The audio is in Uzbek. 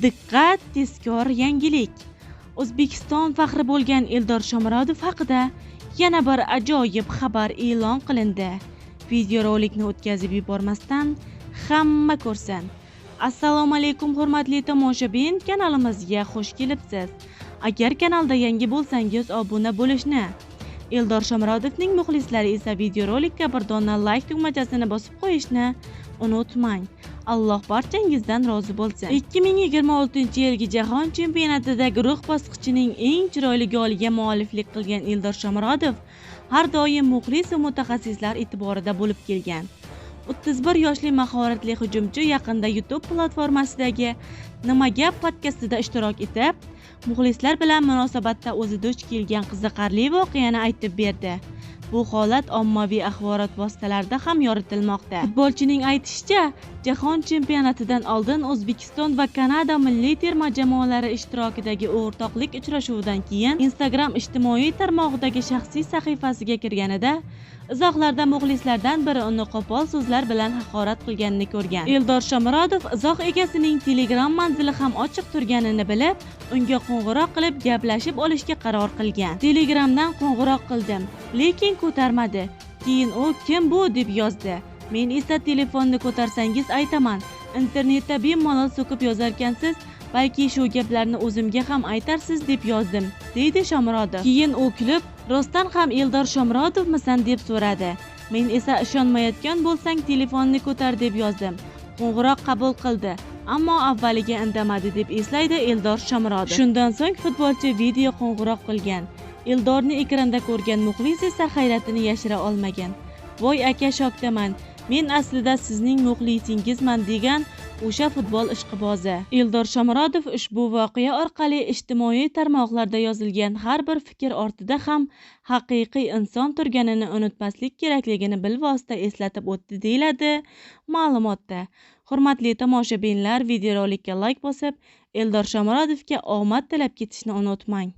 Diqqat, tezkor yangilik. O'zbekiston faxri bo'lgan Eldor Shomurodov haqida yana bir ajoyib xabar e'lon qilindi. Videorolikni o'tkazib yubormasdan hamma ko'rsin. Assalomu alaykum hurmatli tomoshabin, kanalimizga xush kelibsiz. Agar kanalda yangi bo'lsangiz obuna bo'lishni, Eldor Shomurodovning muxlislari esa videorolikka bir dona like tugmachasini bosib qo'yishni unutmang. Alloh barchangizdan rozi bo'lsin. 2026-yilgi Jahon chempionatida guruh bosqichining eng chiroyli goliga mualliflik qilgan Eldor Shomurodov har doim muxlis va mutaxassislar e'tiborida bo'lib kelgan. 31 yoshli mahoratli hujumchi yaqinda YouTube platformasidagi Nima gap podkastida ishtirok etib, muxlislar bilan munosabatda o'zi duch kelgan qiziqarli voqeani aytib berdi. Bu holat ommaviy axborot vositalarida ham yoritilmoqda. Futbolchining aytishicha, Jahon chempionatidan oldin O'zbekiston va Kanada milliy terma jamoalari ishtirokidagi o'rtoqlik uchrashuvidan keyin Instagram ijtimoiy tarmog'idagi shaxsiy sahifasiga kirganida izohlarda muxlislardan biri uni qo'pol so'zlar bilan haqorat qilganini ko'rgan. Eldor Shomurodov izoh egasining Telegram manzili ham ochiq turganini bilib, unga qo'ng'iroq qilib gaplashib olishga qaror qilgan. Telegramdan qo'ng'iroq qildim, lekin ko'tarmadi. Keyin u "Kim bu?" deb yozdi. Men esa "Telefonni ko'tarsangiz aytaman. Internetda bemalol so'kib yozarkansiz, balki shu gaplarni o'zimga ham aytarsiz" deb yozdim, deydi Shomurodov. Keyin u kulib, "Rostdan ham Eldor Shomurodovmisan?" deb so'radi. Men esa "Ishonmayotgan bo'lsang telefonni ko'tar" deb yozdim. Qo'ng'iroq qabul qildi, ammo avvaliga indamadi deb eslaydi Eldor Shomurodov. Shundan so'ng futbolchi video qo'ng'iroq qilgan. Eldorni ekranda ko'rgan muxlis esa hayratini yashira olmagan. "Voy aka, shokdaman. Men aslida sizning muxlisingizman" degan o'sha futbol ishqibozi. Eldor Shomurodov ushbu voqea orqali ijtimoiy tarmoqlarda yozilgan har bir fikr ortida ham haqiqiy inson turganini unutmaslik kerakligini bilvosita eslatib o'tdi, deyiladi ma'lumotda. Hurmatli tomoshabinlar, videorolikka like bosib, Eldor Shomurodovga omad tilab ketishni unutmang.